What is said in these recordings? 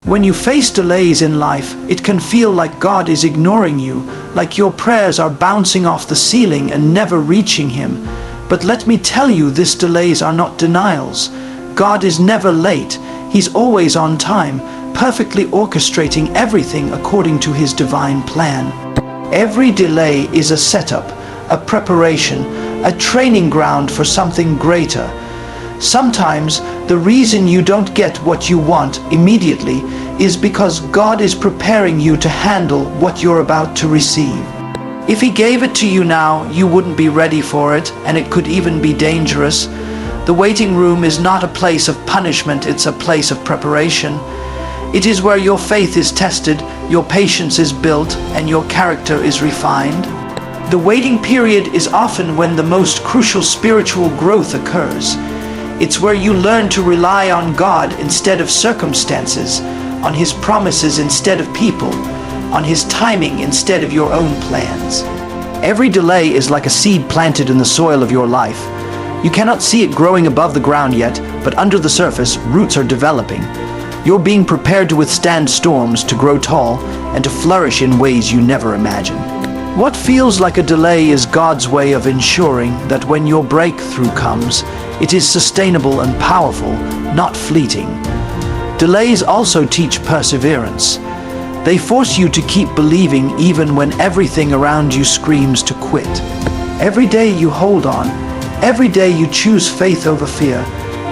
When you face delays in life, it can feel like God is ignoring you, like your prayers are bouncing off the ceiling and never reaching Him. But let me tell you, these delays are not denials. God is never late. He's always on time, perfectly orchestrating everything according to His divine plan. Every delay is a setup, a preparation, a training ground for something greater. Sometimes the reason you don't get what you want immediately is because God is preparing you to handle what you're about to receive. If He gave it to you now, you wouldn't be ready for it, and it could even be dangerous. The waiting room is not a place of punishment, it's a place of preparation. It is where your faith is tested, your patience is built, and your character is refined. The waiting period is often when the most crucial spiritual growth occurs. It's where you learn to rely on God instead of circumstances, on His promises instead of people, on His timing instead of your own plans. Every delay is like a seed planted in the soil of your life. You cannot see it growing above the ground yet, but under the surface, roots are developing. You're being prepared to withstand storms, to grow tall, and to flourish in ways you never imagined. What feels like a delay is God's way of ensuring that when your breakthrough comes, it is sustainable and powerful, not fleeting. Delays also teach perseverance. They force you to keep believing even when everything around you screams to quit. Every day you hold on, every day you choose faith over fear,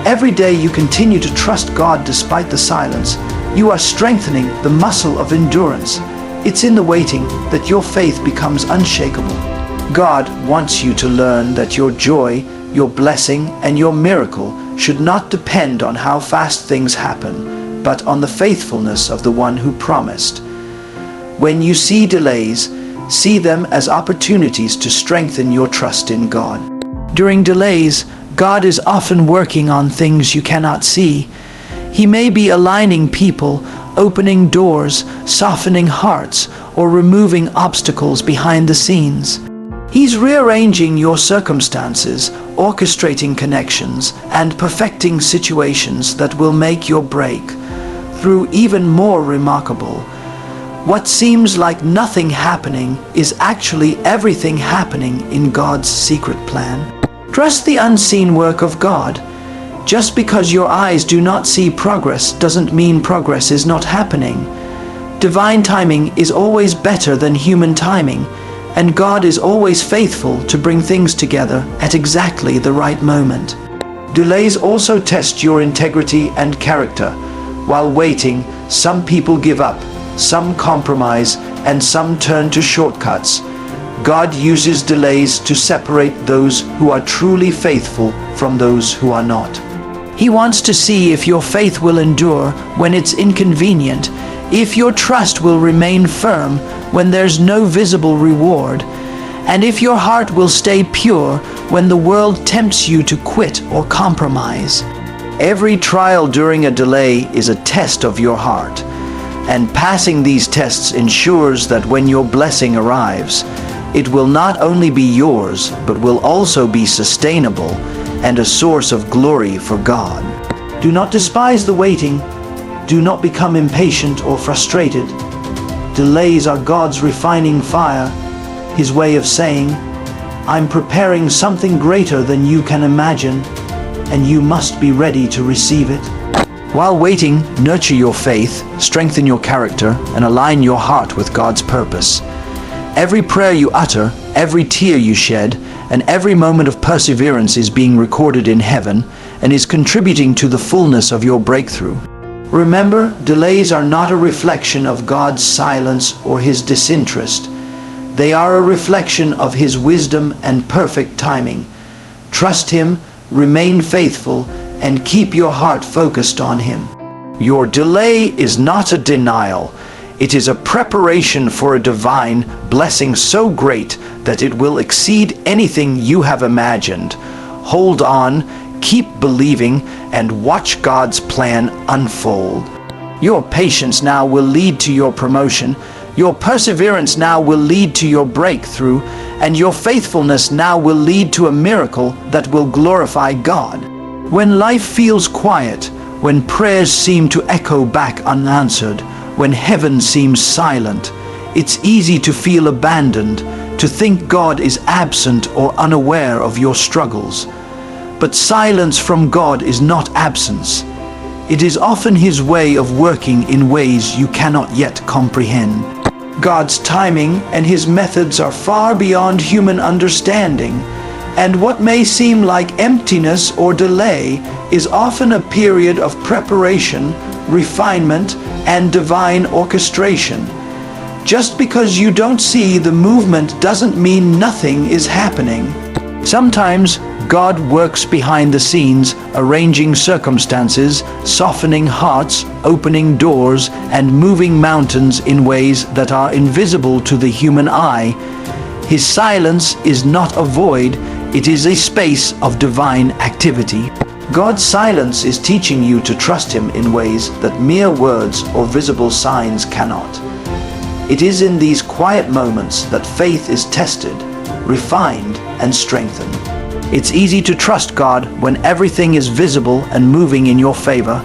every day you continue to trust God despite the silence, you are strengthening the muscle of endurance. It's in the waiting that your faith becomes unshakable. God wants you to learn that your joy, your blessing, and your miracle should not depend on how fast things happen, but on the faithfulness of the one who promised. When you see delays, see them as opportunities to strengthen your trust in God. During delays, God is often working on things you cannot see. He may be aligning people, opening doors, softening hearts, or removing obstacles behind the scenes. He's rearranging your circumstances, orchestrating connections, and perfecting situations that will make your breakthrough even more remarkable. What seems like nothing happening is actually everything happening in God's secret plan. Trust the unseen work of God. Just because your eyes do not see progress doesn't mean progress is not happening. Divine timing is always better than human timing, and God is always faithful to bring things together at exactly the right moment. Delays also test your integrity and character. While waiting, some people give up, some compromise, and some turn to shortcuts. God uses delays to separate those who are truly faithful from those who are not. He wants to see if your faith will endure when it's inconvenient, if your trust will remain firm when there's no visible reward, and if your heart will stay pure when the world tempts you to quit or compromise. Every trial during a delay is a test of your heart, and passing these tests ensures that when your blessing arrives, it will not only be yours, but will also be sustainable and a source of glory for God. Do not despise the waiting. Do not become impatient or frustrated. Delays are God's refining fire, His way of saying, I'm preparing something greater than you can imagine, and you must be ready to receive it. While waiting, nurture your faith, strengthen your character, and align your heart with God's purpose. Every prayer you utter, every tear you shed, and every moment of perseverance is being recorded in heaven and is contributing to the fullness of your breakthrough. Remember, delays are not a reflection of God's silence or His disinterest. They are a reflection of His wisdom and perfect timing. Trust Him, remain faithful, and keep your heart focused on Him. Your delay is not a denial. It is a preparation for a divine blessing so great that it will exceed anything you have imagined. Hold on, keep believing, and watch God's plan unfold. Your patience now will lead to your promotion. Your perseverance now will lead to your breakthrough, and your faithfulness now will lead to a miracle that will glorify God. When life feels quiet, when prayers seem to echo back unanswered, when heaven seems silent, it's easy to feel abandoned, to think God is absent or unaware of your struggles. But silence from God is not absence. It is often His way of working in ways you cannot yet comprehend. God's timing and His methods are far beyond human understanding, and what may seem like emptiness or delay is often a period of preparation, refinement, and divine orchestration. Just because you don't see the movement doesn't mean nothing is happening. Sometimes God works behind the scenes, arranging circumstances, softening hearts, opening doors, and moving mountains in ways that are invisible to the human eye. His silence is not a void, it is a space of divine activity. God's silence is teaching you to trust Him in ways that mere words or visible signs cannot. It is in these quiet moments that faith is tested, refined, and strengthened. It's easy to trust God when everything is visible and moving in your favor,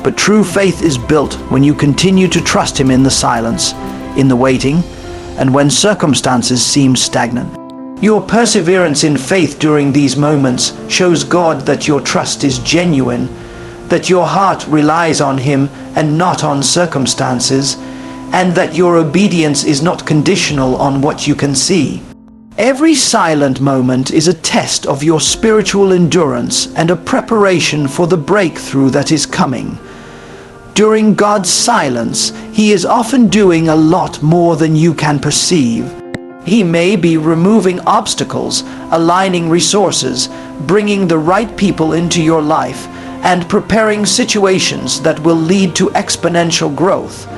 but true faith is built when you continue to trust Him in the silence, in the waiting, and when circumstances seem stagnant. Your perseverance in faith during these moments shows God that your trust is genuine, that your heart relies on Him and not on circumstances, and that your obedience is not conditional on what you can see. Every silent moment is a test of your spiritual endurance and a preparation for the breakthrough that is coming. During God's silence, He is often doing a lot more than you can perceive. He may be removing obstacles, aligning resources, bringing the right people into your life, and preparing situations that will lead to exponential growth.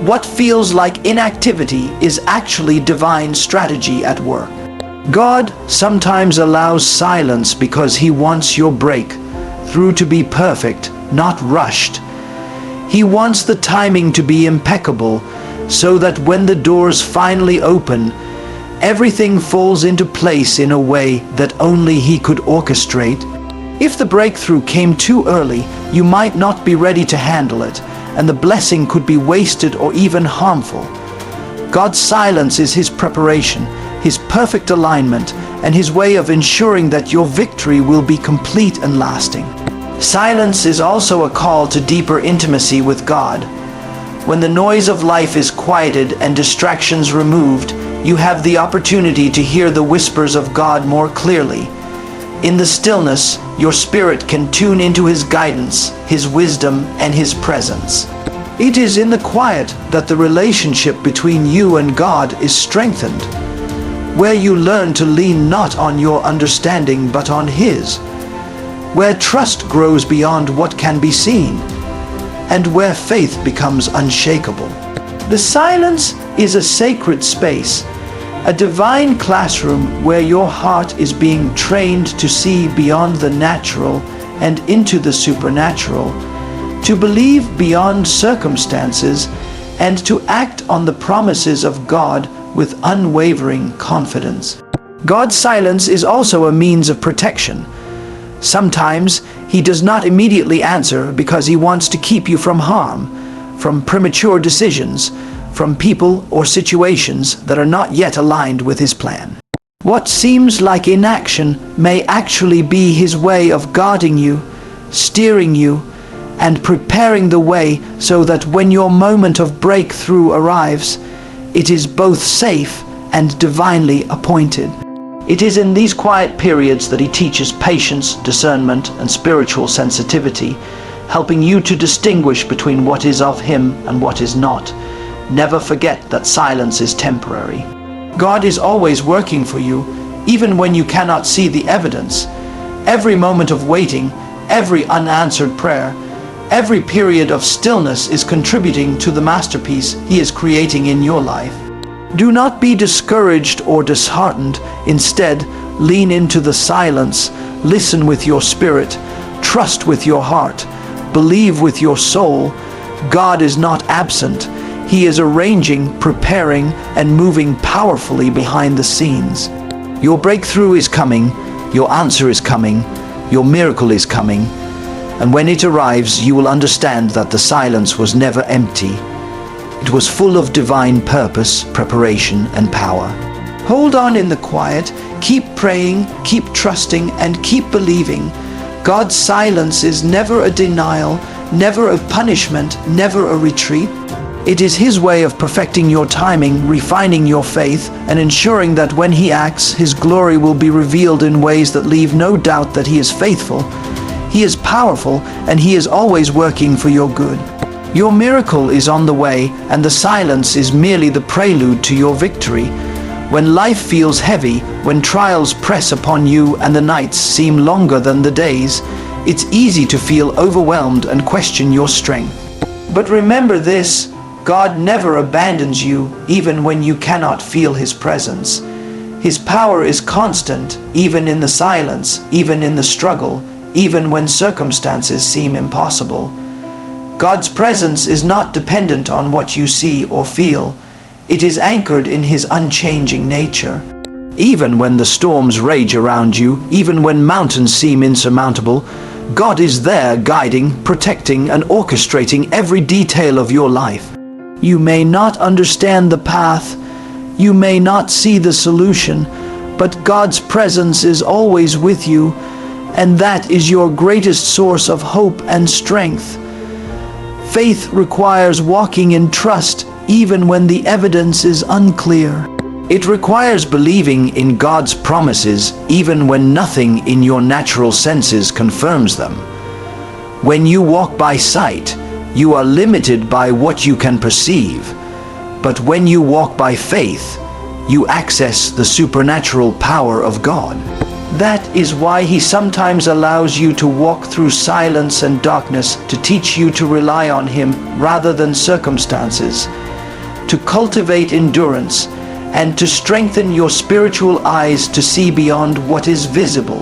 What feels like inactivity is actually divine strategy at work. God sometimes allows silence because He wants your breakthrough to be perfect, not rushed. He wants the timing to be impeccable so that when the doors finally open, everything falls into place in a way that only He could orchestrate. If the breakthrough came too early, you might not be ready to handle it, and the blessing could be wasted or even harmful. God's silence is His preparation, His perfect alignment, and His way of ensuring that your victory will be complete and lasting. Silence is also a call to deeper intimacy with God. When the noise of life is quieted and distractions removed, you have the opportunity to hear the whispers of God more clearly. In the stillness, your spirit can tune into His guidance, His wisdom, and His presence. It is in the quiet that the relationship between you and God is strengthened, where you learn to lean not on your understanding but on His, where trust grows beyond what can be seen, and where faith becomes unshakable. The silence is a sacred space, a divine classroom where your heart is being trained to see beyond the natural and into the supernatural, to believe beyond circumstances, and to act on the promises of God with unwavering confidence. God's silence is also a means of protection. Sometimes He does not immediately answer because He wants to keep you from harm, from premature decisions, from people or situations that are not yet aligned with His plan. What seems like inaction may actually be His way of guarding you, steering you, and preparing the way so that when your moment of breakthrough arrives, it is both safe and divinely appointed. It is in these quiet periods that He teaches patience, discernment, and spiritual sensitivity, helping you to distinguish between what is of Him and what is not. Never forget that silence is temporary. God is always working for you, even when you cannot see the evidence. Every moment of waiting, every unanswered prayer, every period of stillness is contributing to the masterpiece He is creating in your life. Do not be discouraged or disheartened. Instead, lean into the silence, listen with your spirit, trust with your heart, believe with your soul. God is not absent. He is arranging, preparing, and moving powerfully behind the scenes. Your breakthrough is coming, your answer is coming, your miracle is coming. and when it arrives, you will understand that the silence was never empty. It was full of divine purpose, preparation, and power. Hold on in the quiet, keep praying, keep trusting, and keep believing. God's silence is never a denial, never a punishment, never a retreat. It is His way of perfecting your timing, refining your faith, and ensuring that when He acts, His glory will be revealed in ways that leave no doubt that He is faithful. He is powerful, and He is always working for your good. Your miracle is on the way, and the silence is merely the prelude to your victory. When life feels heavy, when trials press upon you and the nights seem longer than the days, it's easy to feel overwhelmed and question your strength. But remember this, God never abandons you even when you cannot feel His presence. His power is constant, even in the silence, even in the struggle, even when circumstances seem impossible. God's presence is not dependent on what you see or feel. It is anchored in His unchanging nature. Even when the storms rage around you, even when mountains seem insurmountable, God is there guiding, protecting, and orchestrating every detail of your life. You may not understand the path, you may not see the solution, but God's presence is always with you, and that is your greatest source of hope and strength. Faith requires walking in trust even when the evidence is unclear. It requires believing in God's promises even when nothing in your natural senses confirms them. When you walk by sight, you are limited by what you can perceive. But when you walk by faith, you access the supernatural power of God. That is why He sometimes allows you to walk through silence and darkness to teach you to rely on Him rather than circumstances, to cultivate endurance, and to strengthen your spiritual eyes to see beyond what is visible.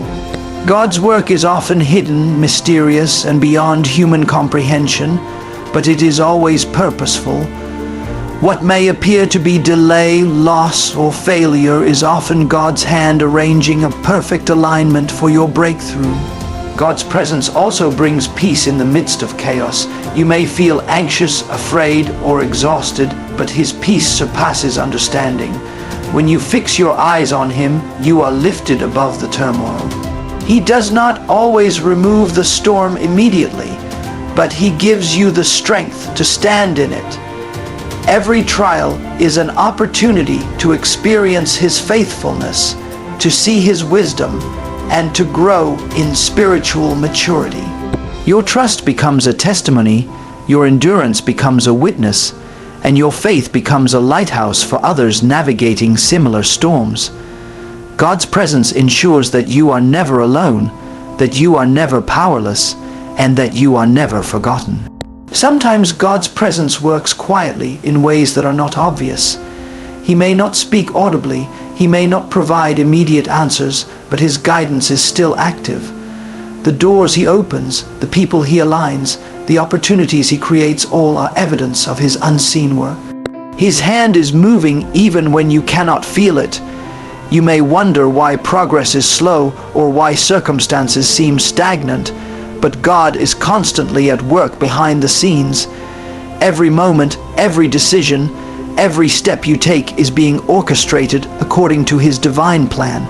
God's work is often hidden, mysterious, and beyond human comprehension, but it is always purposeful. What may appear to be delay, loss, or failure is often God's hand arranging a perfect alignment for your breakthrough. God's presence also brings peace in the midst of chaos. You may feel anxious, afraid, or exhausted, but His peace surpasses understanding. When you fix your eyes on Him, you are lifted above the turmoil. He does not always remove the storm immediately, but He gives you the strength to stand in it. Every trial is an opportunity to experience His faithfulness, to see His wisdom, and to grow in spiritual maturity. Your trust becomes a testimony, your endurance becomes a witness, and your faith becomes a lighthouse for others navigating similar storms. God's presence ensures that you are never alone, that you are never powerless, and that you are never forgotten. Sometimes God's presence works quietly in ways that are not obvious. He may not speak audibly, He may not provide immediate answers, but His guidance is still active. The doors He opens, the people He aligns, the opportunities He creates, all are evidence of His unseen work. His hand is moving even when you cannot feel it. You may wonder why progress is slow or why circumstances seem stagnant, but God is constantly at work behind the scenes. Every moment, every decision, every step you take is being orchestrated according to His divine plan.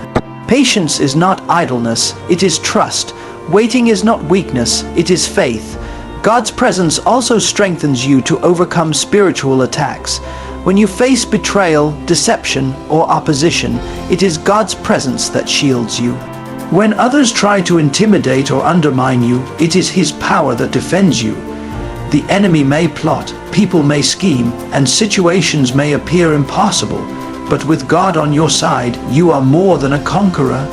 Patience is not idleness, it is trust. Waiting is not weakness, it is faith. God's presence also strengthens you to overcome spiritual attacks. When you face betrayal, deception, or opposition, it is God's presence that shields you. When others try to intimidate or undermine you, it is His power that defends you. The enemy may plot, people may scheme, and situations may appear impossible, but with God on your side, you are more than a conqueror.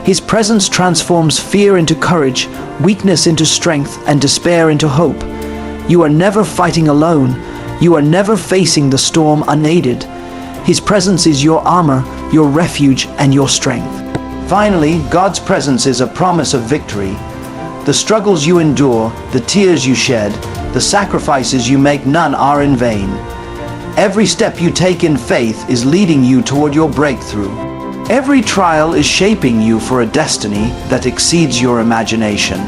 His presence transforms fear into courage, weakness into strength, and despair into hope. You are never fighting alone. You are never facing the storm unaided. His presence is your armor, your refuge, and your strength. Finally, God's presence is a promise of victory. The struggles you endure, the tears you shed, the sacrifices you make, none are in vain. Every step you take in faith is leading you toward your breakthrough. Every trial is shaping you for a destiny that exceeds your imagination.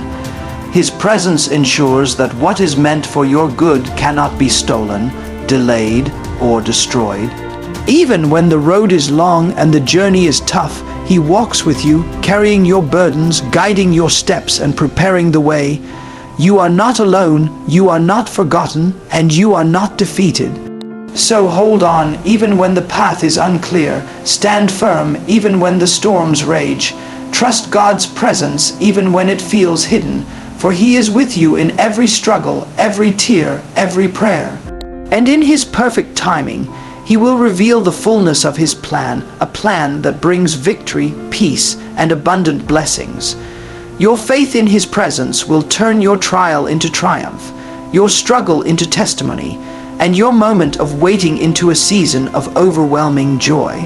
His presence ensures that what is meant for your good cannot be stolen, delayed, or destroyed. Even when the road is long and the journey is tough, He walks with you, carrying your burdens, guiding your steps, and preparing the way. You are not alone, you are not forgotten, and you are not defeated. So hold on even when the path is unclear. Stand firm even when the storms rage. Trust God's presence even when it feels hidden, for He is with you in every struggle, every tear, every prayer. And in His perfect timing, He will reveal the fullness of His plan, a plan that brings victory, peace, and abundant blessings. Your faith in His presence will turn your trial into triumph, your struggle into testimony, and your moment of waiting into a season of overwhelming joy.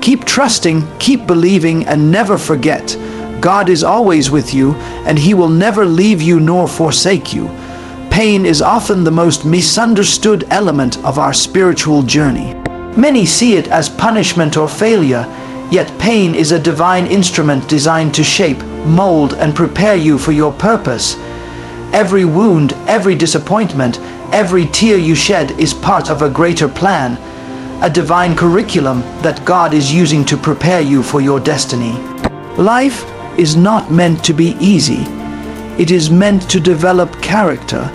Keep trusting, keep believing, and never forget, God is always with you, and He will never leave you nor forsake you. Pain is often the most misunderstood element of our spiritual journey. Many see it as punishment or failure, yet pain is a divine instrument designed to shape, mold, and prepare you for your purpose. Every wound, every disappointment, every tear you shed is part of a greater plan, a divine curriculum that God is using to prepare you for your destiny. Life is not meant to be easy. It is meant to develop character,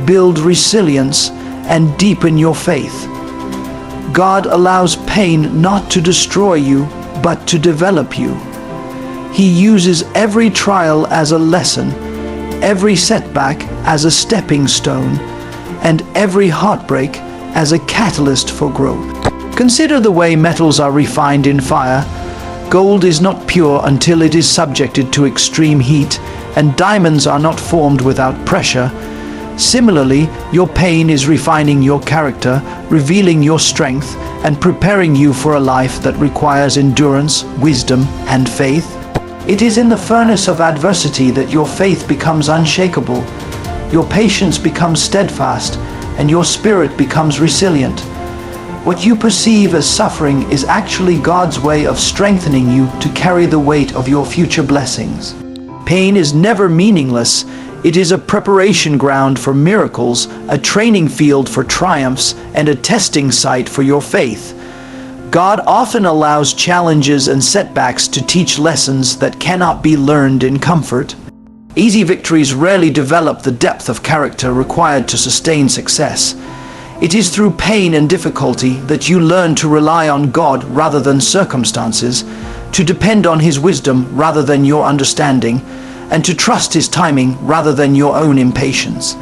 build resilience, and deepen your faith. God allows pain not to destroy you, but to develop you. He uses every trial as a lesson, every setback as a stepping stone, and every heartbreak as a catalyst for growth. Consider the way metals are refined in fire. Gold is not pure until it is subjected to extreme heat, and diamonds are not formed without pressure. Similarly, your pain is refining your character, revealing your strength, and preparing you for a life that requires endurance, wisdom, and faith. It is in the furnace of adversity that your faith becomes unshakable, your patience becomes steadfast, and your spirit becomes resilient. What you perceive as suffering is actually God's way of strengthening you to carry the weight of your future blessings. Pain is never meaningless. It is a preparation ground for miracles, a training field for triumphs, and a testing site for your faith. God often allows challenges and setbacks to teach lessons that cannot be learned in comfort. Easy victories rarely develop the depth of character required to sustain success. It is through pain and difficulty that you learn to rely on God rather than circumstances, to depend on His wisdom rather than your understanding, and to trust His timing rather than your own impatience.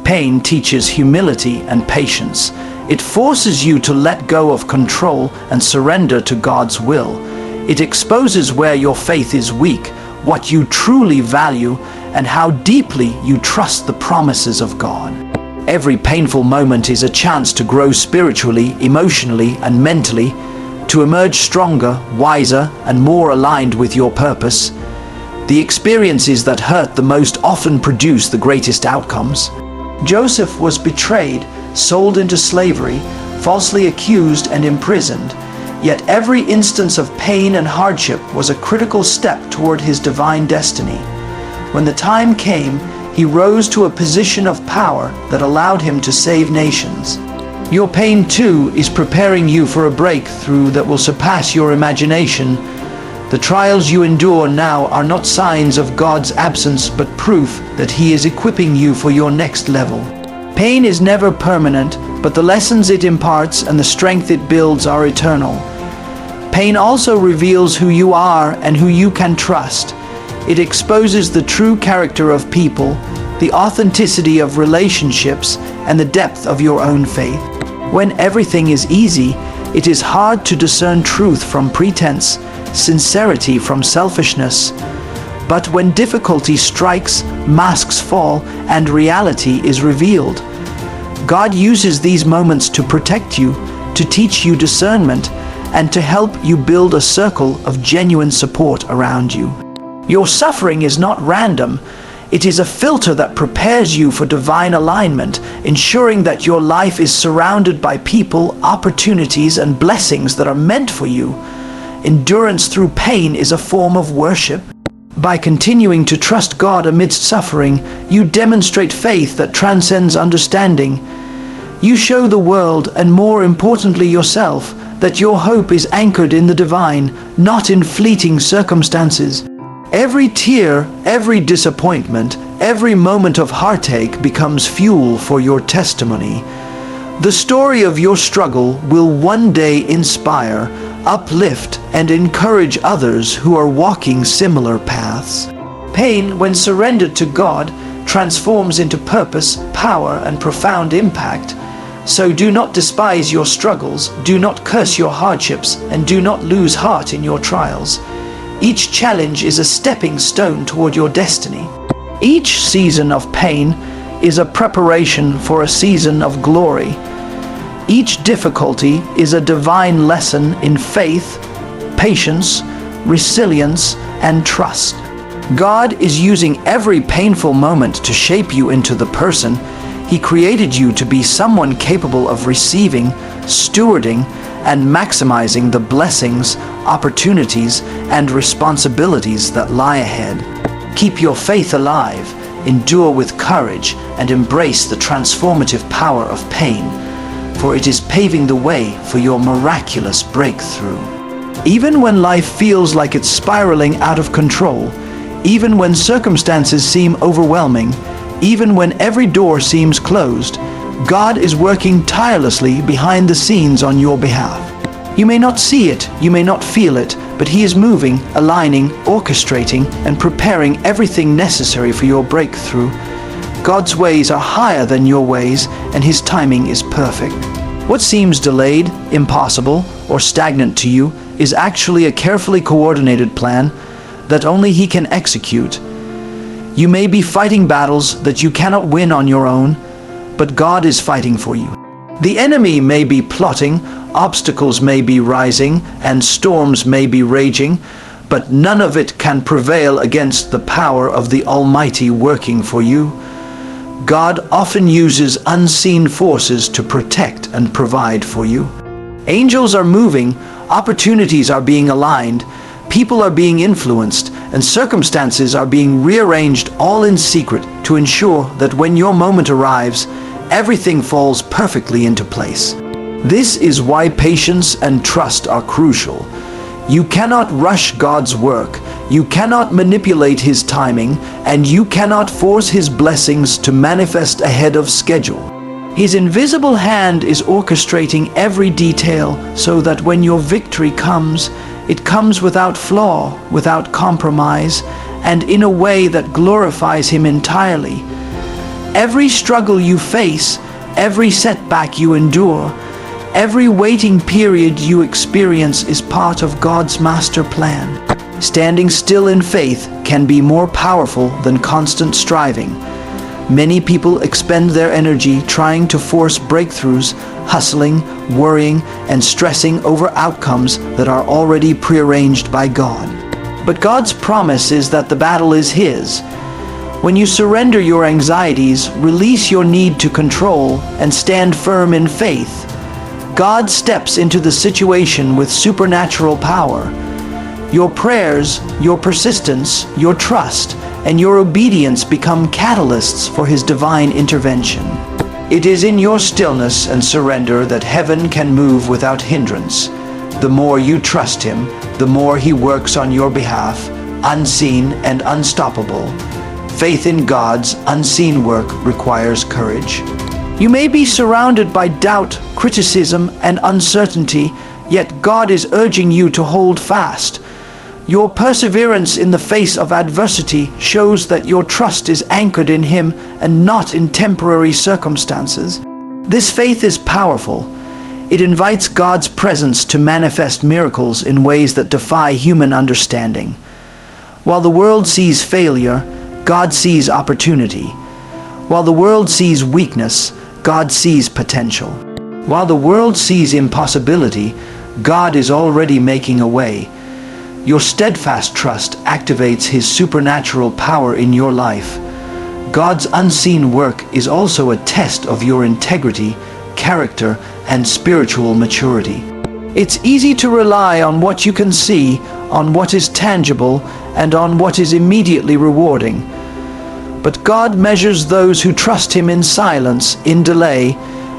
Pain teaches humility and patience. It forces you to let go of control and surrender to God's will. It exposes where your faith is weak, what you truly value, and how deeply you trust the promises of God. Every painful moment is a chance to grow spiritually, emotionally, and mentally, to emerge stronger, wiser, and more aligned with your purpose. The experiences that hurt the most often produce the greatest outcomes. Joseph was betrayed, sold into slavery, falsely accused and imprisoned, yet every instance of pain and hardship was a critical step toward his divine destiny. When the time came, he rose to a position of power that allowed him to save nations. Your pain too is preparing you for a breakthrough that will surpass your imagination. The trials you endure now are not signs of God's absence, but proof that He is equipping you for your next level. Pain is never permanent, but the lessons it imparts and the strength it builds are eternal. Pain also reveals who you are and who you can trust. It exposes the true character of people, the authenticity of relationships, and the depth of your own faith. When everything is easy, it is hard to discern truth from pretense, sincerity from selfishness. But when difficulty strikes, masks fall, and reality is revealed. God uses these moments to protect you, to teach you discernment, and to help you build a circle of genuine support around you. Your suffering is not random. It is a filter that prepares you for divine alignment, ensuring that your life is surrounded by people, opportunities, and blessings that are meant for you. Endurance through pain is a form of worship. By continuing to trust God amidst suffering, you demonstrate faith that transcends understanding. You show the world, and more importantly yourself, that your hope is anchored in the divine, not in fleeting circumstances. Every tear, every disappointment, every moment of heartache becomes fuel for your testimony. The story of your struggle will one day inspire, uplift, and encourage others who are walking similar paths. Pain, when surrendered to God, transforms into purpose, power, and profound impact. So do not despise your struggles, do not curse your hardships, and do not lose heart in your trials. Each challenge is a stepping stone toward your destiny. Each season of pain is a preparation for a season of glory. Each difficulty is a divine lesson in faith, patience, resilience, and trust. God is using every painful moment to shape you into the person He created you to be, someone capable of receiving, stewarding, and maximizing the blessings, opportunities, and responsibilities that lie ahead. Keep your faith alive, endure with courage, and embrace the transformative power of pain, for it is paving the way for your miraculous breakthrough. Even when life feels like it's spiraling out of control, even when circumstances seem overwhelming, even when every door seems closed, God is working tirelessly behind the scenes on your behalf. You may not see it, you may not feel it, but He is moving, aligning, orchestrating, and preparing everything necessary for your breakthrough. God's ways are higher than your ways, and His timing is perfect. What seems delayed, impossible, or stagnant to you is actually a carefully coordinated plan that only He can execute. You may be fighting battles that you cannot win on your own, but God is fighting for you. The enemy may be plotting, obstacles may be rising, and storms may be raging, but none of it can prevail against the power of the Almighty working for you. God often uses unseen forces to protect and provide for you. Angels are moving, opportunities are being aligned, people are being influenced, and circumstances are being rearranged, all in secret, to ensure that when your moment arrives, everything falls perfectly into place. This is why patience and trust are crucial. You cannot rush God's work, you cannot manipulate His timing, and you cannot force His blessings to manifest ahead of schedule. His invisible hand is orchestrating every detail so that when your victory comes, it comes without flaw, without compromise, and in a way that glorifies Him entirely. Every struggle you face, every setback you endure, every waiting period you experience is part of God's master plan. Standing still in faith can be more powerful than constant striving. Many people expend their energy trying to force breakthroughs, hustling, worrying, and stressing over outcomes that are already prearranged by God. But God's promise is that the battle is His. When you surrender your anxieties, release your need to control, and stand firm in faith, God steps into the situation with supernatural power. Your prayers, your persistence, your trust, and your obedience become catalysts for His divine intervention. It is in your stillness and surrender that heaven can move without hindrance. The more you trust Him, the more He works on your behalf, unseen and unstoppable. Faith in God's unseen work requires courage. You may be surrounded by doubt, criticism, and uncertainty, yet God is urging you to hold fast. Your perseverance in the face of adversity shows that your trust is anchored in Him and not in temporary circumstances. This faith is powerful. It invites God's presence to manifest miracles in ways that defy human understanding. While the world sees failure, God sees opportunity. While the world sees weakness, God sees potential. While the world sees impossibility, God is already making a way. Your steadfast trust activates His supernatural power in your life. God's unseen work is also a test of your integrity, character, and spiritual maturity. It's easy to rely on what you can see, on what is tangible, and on what is immediately rewarding. But God measures those who trust Him in silence, in delay,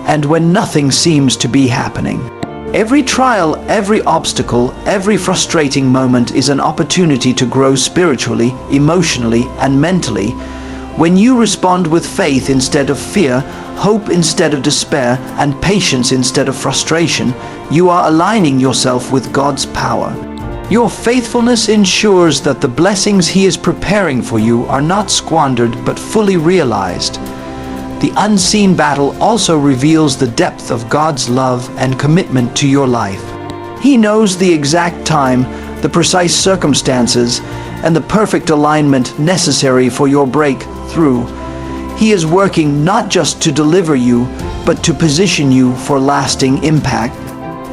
and when nothing seems to be happening. Every trial, every obstacle, every frustrating moment is an opportunity to grow spiritually, emotionally, and mentally. When you respond with faith instead of fear, hope instead of despair, and patience instead of frustration, you are aligning yourself with God's power. Your faithfulness ensures that the blessings He is preparing for you are not squandered but fully realized. The unseen battle also reveals the depth of God's love and commitment to your life. He knows the exact time, the precise circumstances, and the perfect alignment necessary for your breakthrough. He is working not just to deliver you, but to position you for lasting impact.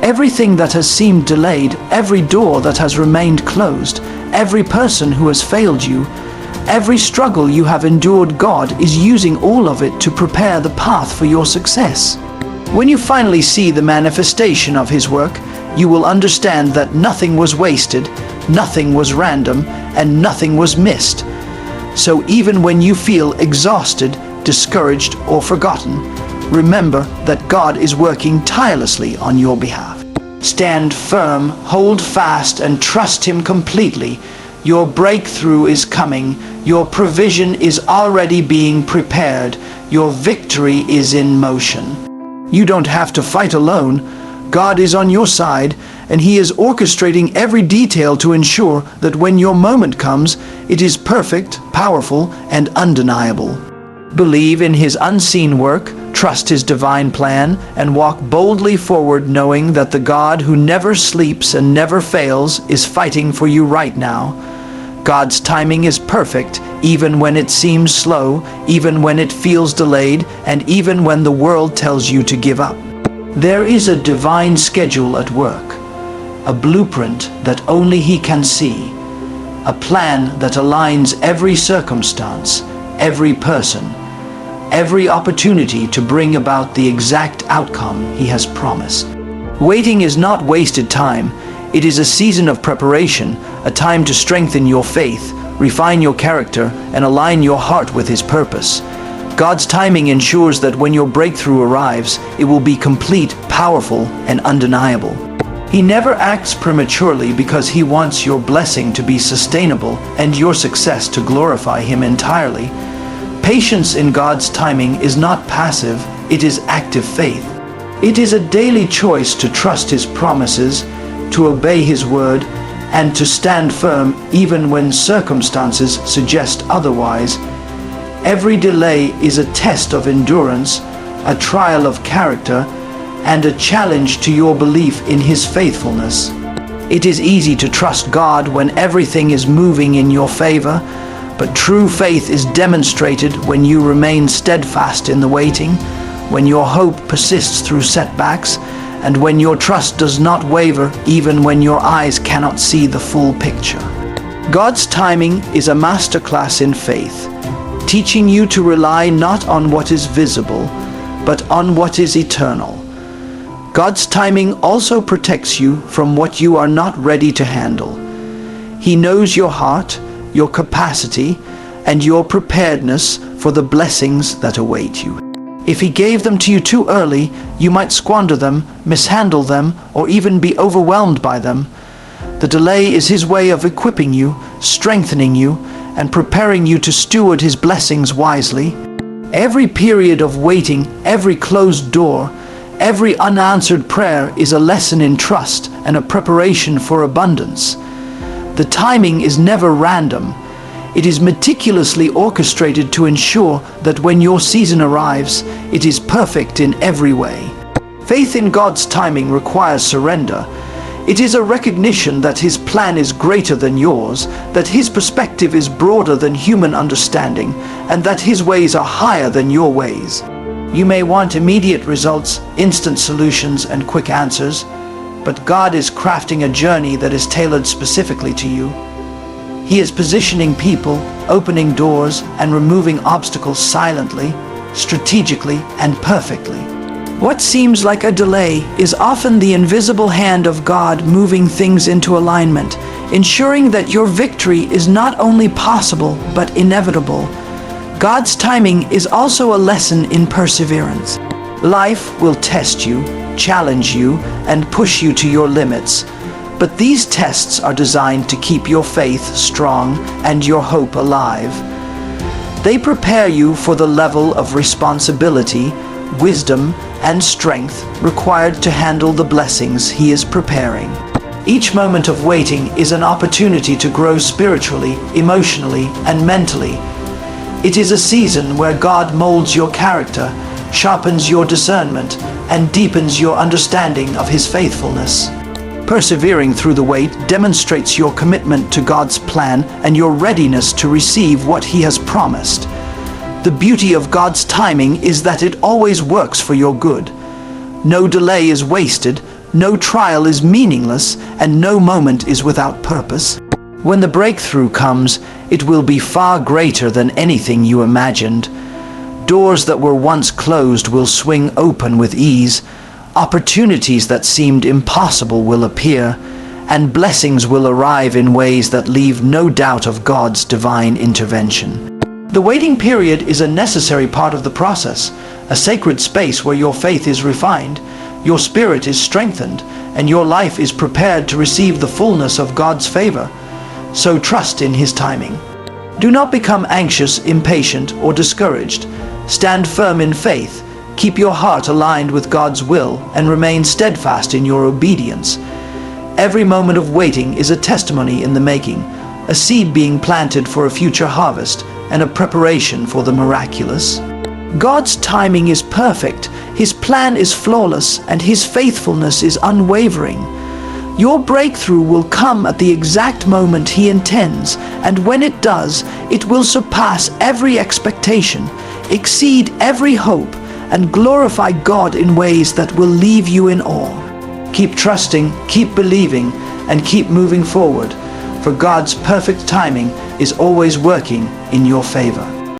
Everything that has seemed delayed, every door that has remained closed, every person who has failed you, every struggle you have endured, God is using all of it to prepare the path for your success. When you finally see the manifestation of His work, you will understand that nothing was wasted, nothing was random, and nothing was missed. So even when you feel exhausted, discouraged, or forgotten, remember that God is working tirelessly on your behalf. Stand firm, hold fast, and trust Him completely. Your breakthrough is coming. Your provision is already being prepared. Your victory is in motion. You don't have to fight alone. God is on your side, and He is orchestrating every detail to ensure that when your moment comes, it is perfect, powerful, and undeniable. Believe in His unseen work, trust His divine plan, and walk boldly forward knowing that the God who never sleeps and never fails is fighting for you right now. God's timing is perfect, even when it seems slow, even when it feels delayed, and even when the world tells you to give up. There is a divine schedule at work, a blueprint that only He can see, a plan that aligns every circumstance, every person, every opportunity to bring about the exact outcome He has promised. Waiting is not wasted time. It is a season of preparation, a time to strengthen your faith, refine your character, and align your heart with His purpose. God's timing ensures that when your breakthrough arrives, it will be complete, powerful, and undeniable. He never acts prematurely because He wants your blessing to be sustainable and your success to glorify Him entirely. Patience in God's timing is not passive, it is active faith. It is a daily choice to trust His promises, to obey His word, and to stand firm even when circumstances suggest otherwise. Every delay is a test of endurance, a trial of character, and a challenge to your belief in His faithfulness. It is easy to trust God when everything is moving in your favor, but true faith is demonstrated when you remain steadfast in the waiting, when your hope persists through setbacks, and when your trust does not waver even when your eyes cannot see the full picture. God's timing is a masterclass in faith, teaching you to rely not on what is visible, but on what is eternal. God's timing also protects you from what you are not ready to handle. He knows your heart, your capacity, and your preparedness for the blessings that await you. If He gave them to you too early, you might squander them, mishandle them, or even be overwhelmed by them. The delay is His way of equipping you, strengthening you, and preparing you to steward His blessings wisely. Every period of waiting, every closed door, every unanswered prayer is a lesson in trust and a preparation for abundance. The timing is never random. It is meticulously orchestrated to ensure that when your season arrives, it is perfect in every way. Faith in God's timing requires surrender. It is a recognition that His plan is greater than yours, that His perspective is broader than human understanding, and that His ways are higher than your ways. You may want immediate results, instant solutions, and quick answers, but God is crafting a journey that is tailored specifically to you. He is positioning people, opening doors, and removing obstacles silently, strategically, and perfectly. What seems like a delay is often the invisible hand of God moving things into alignment. ensuring that your victory is not only possible but inevitable. God's timing is also a lesson in perseverance. Life will test you, challenge you, and push you to your limits. But these tests are designed to keep your faith strong and your hope alive. They prepare you for the level of responsibility, wisdom, and strength required to handle the blessings He is preparing. Each moment of waiting is an opportunity to grow spiritually, emotionally, and mentally. It is a season where God molds your character, sharpens your discernment, and deepens your understanding of His faithfulness. Persevering through the wait demonstrates your commitment to God's plan and your readiness to receive what He has promised. The beauty of God's timing is that it always works for your good. No delay is wasted, no trial is meaningless, and no moment is without purpose. When the breakthrough comes, it will be far greater than anything you imagined. Doors that were once closed will swing open with ease. Opportunities that seemed impossible will appear, and blessings will arrive in ways that leave no doubt of God's divine intervention. The waiting period is a necessary part of the process, a sacred space where your faith is refined, your spirit is strengthened, and your life is prepared to receive the fullness of God's favor. So trust in His timing. Do not become anxious, impatient, or discouraged. Stand firm in faith. Keep your heart aligned with God's will and remain steadfast in your obedience. Every moment of waiting is a testimony in the making, a seed being planted for a future harvest and a preparation for the miraculous. God's timing is perfect, His plan is flawless, and His faithfulness is unwavering. Your breakthrough will come at the exact moment He intends, and when it does, it will surpass every expectation, exceed every hope, and glorify God in ways that will leave you in awe. Keep trusting, keep believing, and keep moving forward, for God's perfect timing is always working in your favor.